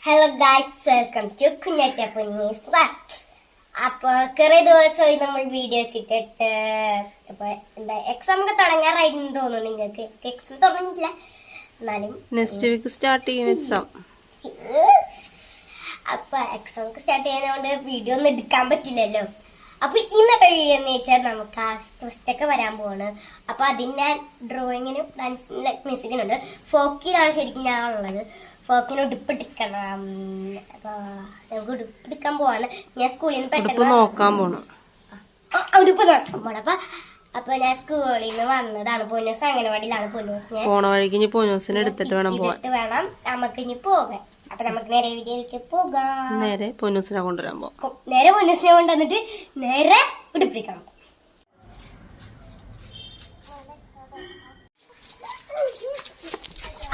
Hello guys, welcome to Kunjatta Ponnees vlog. അപ്പൊ കുറെ ദിവസമായി നമ്മൾ വീഡിയോ ഒക്കെ ഇട്ടിട്ട്. അപ്പൊ എന്താ എക്സാം ഒക്കെ തുടങ്ങാറായിരുന്നു തോന്നുന്നു. നിങ്ങൾക്ക് എക്സാം തുടങ്ങിയില്ല, എന്നാലും നെക്സ്റ്റ് വീക്ക് സ്റ്റാർട്ട് ചെയ്യും എക്സാം. അപ്പൊ എക്സാം ഒക്കെ സ്റ്റാർട്ട് ചെയ്യുന്നതുകൊണ്ട് വീഡിയോ ഒന്നും എടുക്കാൻ പറ്റില്ലല്ലോ. അപ്പൊ ഇന്നത്തെ വീഡിയോ എന്ന് വെച്ചാൽ നമുക്ക് ആ ടെസ്റ്റ് ഒക്കെ വരാൻ പോവാണ്. അപ്പൊ അതിന് ഡ്രോയിങ്ങിനും ഡാൻസിനും മ്യൂസിക്കിനുണ്ട്. ഫോക്കിനാണ് ശരിക്കും ഞാനുള്ളത്. ഫോക്കിന് ഉടുപ്പിടിക്കണം. അപ്പൊ നമുക്ക് ഉടുപ്പിടിക്കാൻ പോവാണ്. ഞാൻ സ്കൂളിൽ നിന്ന് പെട്ടെന്ന് നോക്കാൻ പോണം. ഉടുപ്പ് നോക്കാൻ പോണം. അപ്പൊ ഞാൻ സ്കൂളിൽ നിന്ന് വന്നതാണ്. പൊന്നൂസ് അംഗനവാടിയിലാണ്. പൊന്നൂസിനെ പോണ വഴിക്ക് പൊന്നൂസിനെ എടുത്തിട്ട് വേണം നമുക്ക് ഇനി പോകാൻ. അപ്പൊ നമുക്ക് നേരെ വീഡിയോയിലേക്ക് പോകാം. നേരെ പൊന്നൂസിനെ കൊണ്ടുവരാൻ പോകാം. നേരെ പൊന്നൂസിനെ കൊണ്ടുവന്നിട്ട് നേരെ ഉടുപ്പിടിക്കണം.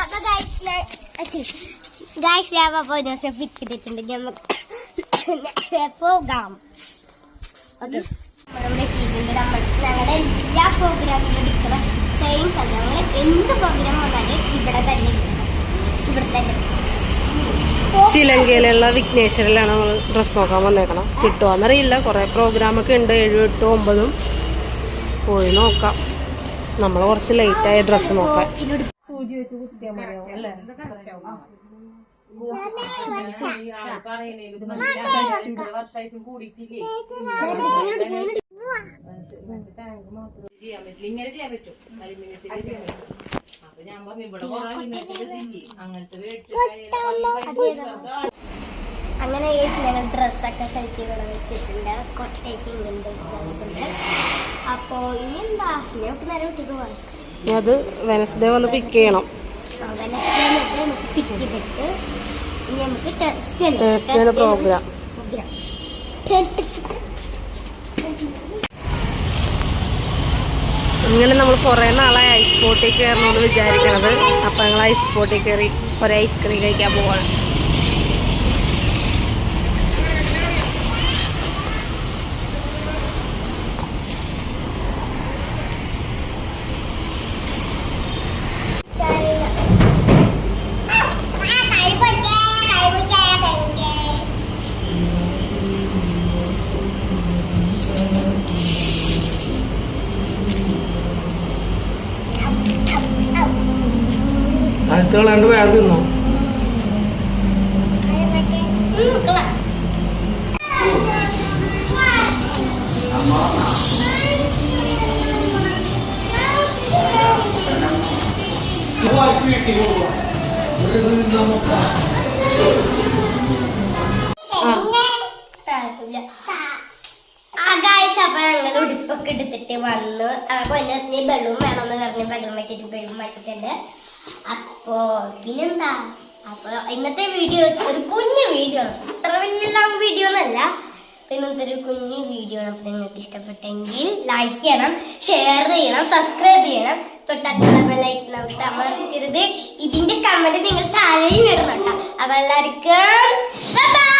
അപ്പൊ ഗൈസ് ഞാൻ പൊന്നൂസിനെ പിക്ക് ചെയ്തിട്ടുണ്ട്. നമുക്ക് പോകാം. നമ്മളിവിടെ എത്തിയിട്ടുണ്ട്. ഞങ്ങളുടെ എല്ലാ പ്രോഗ്രാമിലും എടുക്കണം സെയിം സ്ഥലം. ഞങ്ങൾ എന്ത് പ്രോഗ്രാം വന്നാലും ഇവിടെ തന്നെ ഇവിടെ തന്നെ. ശ്രീലങ്കയിലുള്ള വിഘ്നേശ്വരിലാണ് നമ്മൾ ഡ്രസ് നോക്കാൻ വന്നേക്കണം. കിട്ടുവാന്നറിയില്ല. കുറെ പ്രോഗ്രാം ഒക്കെ ഉണ്ട്. 7, 8, 9 പോയി നോക്കാം. നമ്മൾ കുറച്ച് ലേറ്റ് ആയ ഡ്രസ് നോക്കാൻ. സൂചി വെച്ച് കുത്തിയാൽ മതിയാവും അല്ലേ? ഇങ്ങനെ ചെയ്യാൻ പറ്റും. അപ്പൊ ഞാൻ പറഞ്ഞു ഇവിടെ അങ്ങനെ ഞങ്ങൾ ഡ്രസ്സൊക്കെ സെലക്ട് ചെയ്ത് വെച്ചിട്ടുണ്ട്. കൊട്ടേക്ക് ഉണ്ട്. അപ്പോ ഇനി എന്താ, ഇനി നമുക്ക് നേരെ വിട്ടിട്ട് പോകാം. അത് വെനസ്ഡേ വന്ന് പിക്ക് ചെയ്യണം. പിക്ക് ചെയ്തിട്ട് ഇനി നമുക്ക് ടെസ്റ്റ് പ്രോഗ്രാം. ഇങ്ങനെ നമ്മൾ കുറെ നാളായി ഐസ് ബോട്ടിൽ കയറണമെന്ന് വിചാരിക്കണത്. അപ്പൊ ഞങ്ങൾ ഐസ് ബോട്ടിൽ കയറി ഒരേ ഐസ്ക്രീം കഴിക്കാൻ പോവാണ്. അടുത്തുകളാണ്ട് വേറെ തിന്നോ? അപ്പൊ ഞങ്ങൾ ഉടുപ്പൊക്കെ എടുത്തിട്ട് വന്നു. പൊന്നൂസിന് ബലൂൺ വേണമെന്ന് പറഞ്ഞ് ബലൂൺ വെച്ചിട്ട് ബലൂൺ വെച്ചിട്ടുണ്ട്. അപ്പോ പിന്നെന്താ, അപ്പൊ ഇന്നത്തെ വീഡിയോ ഒരു കുഞ്ഞു വീഡിയോ ആണ്. അത്ര വലിയ ലോങ് വീഡിയോ ഒന്നല്ല. ഇന്നത്തെ ഒരു കുഞ്ഞു വീഡിയോ ആണ്. അപ്പൊ നിങ്ങൾക്ക് ഇഷ്ടപ്പെട്ടെങ്കിൽ ലൈക്ക് ചെയ്യണം, ഷെയർ ചെയ്യണം, സബ്സ്ക്രൈബ് ചെയ്യണം. തൊട്ടടുത്തുള്ള ലൈക്ക് നമുക്ക് അമർത്തരുത്. ഇതിന്റെ കമന്റ് നിങ്ങൾ താഴെയും ഇടണം. അപ്പൊ എല്ലാവർക്കും